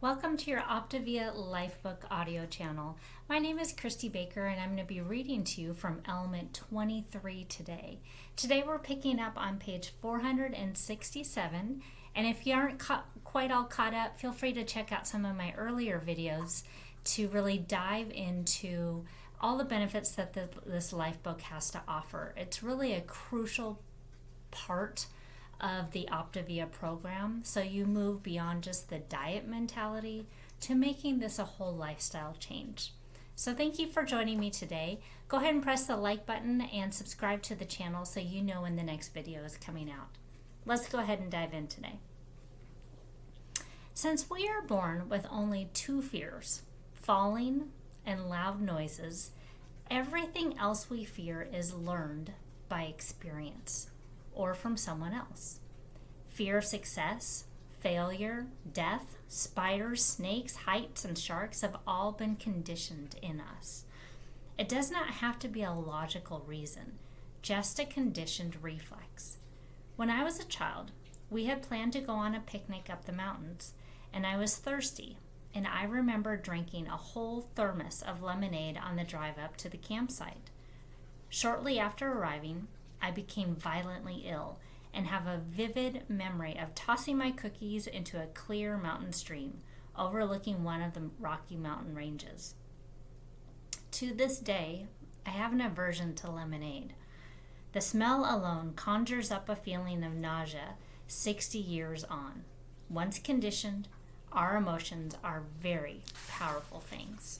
Welcome to your Optavia LifeBook audio channel. My name is Christy Baker and I'm going to be reading to you from Element 23 today. Today we're picking up on page 467, and if you aren't quite all caught up, feel free to check out some of my earlier videos to really dive into all the benefits that this LifeBook has to offer. It's really a crucial part of the Optavia program, so you move beyond just the diet mentality to making this a whole lifestyle change. So thank you for joining me today. Go ahead and press the like button and subscribe to the channel so you know when the next video is coming out. Let's go ahead and dive in today. Since we are born with only two fears, falling and loud noises, everything else we fear is learned by experience or from someone else. Fear of success, failure, death, spiders, snakes, heights, and sharks have all been conditioned in us. It does not have to be a logical reason, just a conditioned reflex. When I was a child, we had planned to go on a picnic up the mountains, and I was thirsty, and I remember drinking a whole thermos of lemonade on the drive up to the campsite. Shortly after arriving, I became violently ill and have a vivid memory of tossing my cookies into a clear mountain stream overlooking one of the Rocky Mountain ranges. To this day, I have an aversion to lemonade. The smell alone conjures up a feeling of nausea 60 years on. Once conditioned, our emotions are very powerful things.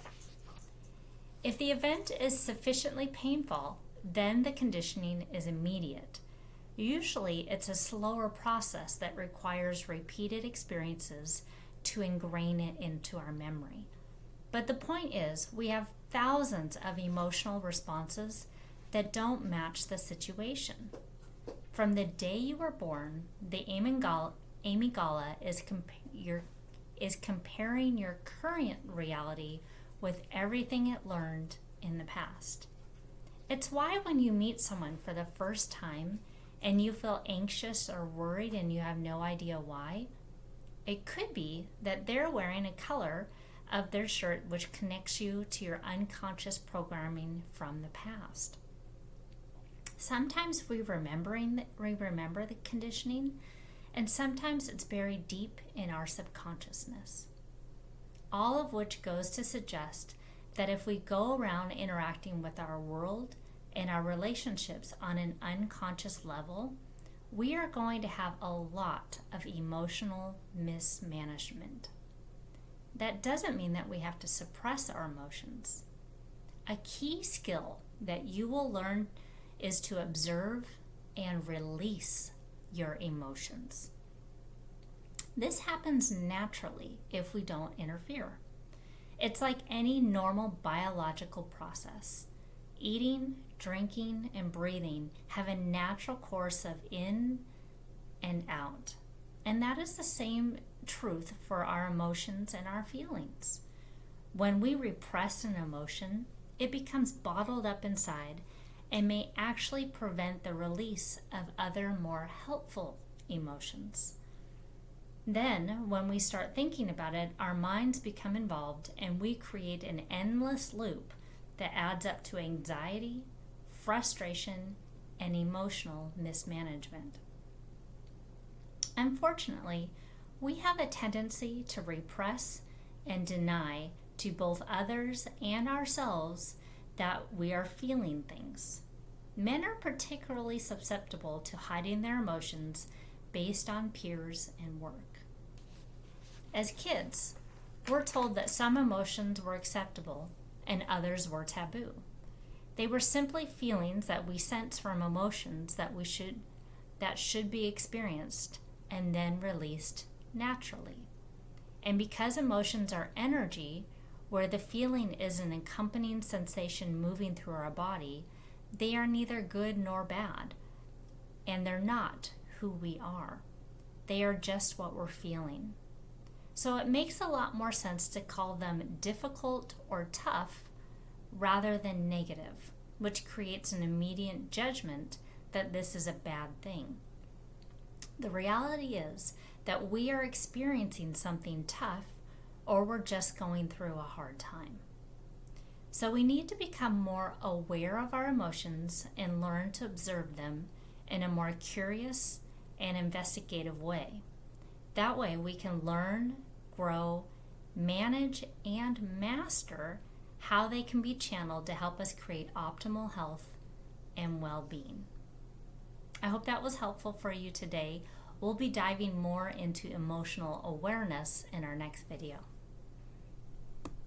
If the event is sufficiently painful, then the conditioning is immediate. Usually, it's a slower process that requires repeated experiences to ingrain it into our memory. But the point is, we have thousands of emotional responses that don't match the situation. From the day you were born, the amygdala is comparing your current reality with everything it learned in the past. It's why when you meet someone for the first time and you feel anxious or worried and you have no idea why, it could be that they're wearing a color of their shirt which connects you to your unconscious programming from the past. Sometimes we remember the conditioning, and sometimes it's buried deep in our subconsciousness. All of which goes to suggest that if we go around interacting with our world and our relationships on an unconscious level, we are going to have a lot of emotional mismanagement. That doesn't mean that we have to suppress our emotions. A key skill that you will learn is to observe and release your emotions. This happens naturally if we don't interfere. It's like any normal biological process. Eating, drinking, and breathing have a natural course of in and out. And that is the same truth for our emotions and our feelings. When we repress an emotion, it becomes bottled up inside and may actually prevent the release of other more helpful emotions. Then, when we start thinking about it, our minds become involved and we create an endless loop that adds up to anxiety, frustration, and emotional mismanagement. Unfortunately, we have a tendency to repress and deny to both others and ourselves that we are feeling things. Men are particularly susceptible to hiding their emotions based on peers and work. As kids, we're told that some emotions were acceptable and others were taboo. They were simply feelings that we sense from emotions that should be experienced and then released naturally. And because emotions are energy, where the feeling is an accompanying sensation moving through our body, they are neither good nor bad, and they're not who we are. They are just what we're feeling. So it makes a lot more sense to call them difficult or tough rather than negative, which creates an immediate judgment that this is a bad thing. The reality is that we are experiencing something tough or we're just going through a hard time. So we need to become more aware of our emotions and learn to observe them in a more curious and investigative way. That way we can learn, grow, manage, and master how they can be channeled to help us create optimal health and well-being. I hope that was helpful for you today. We'll be diving more into emotional awareness in our next video.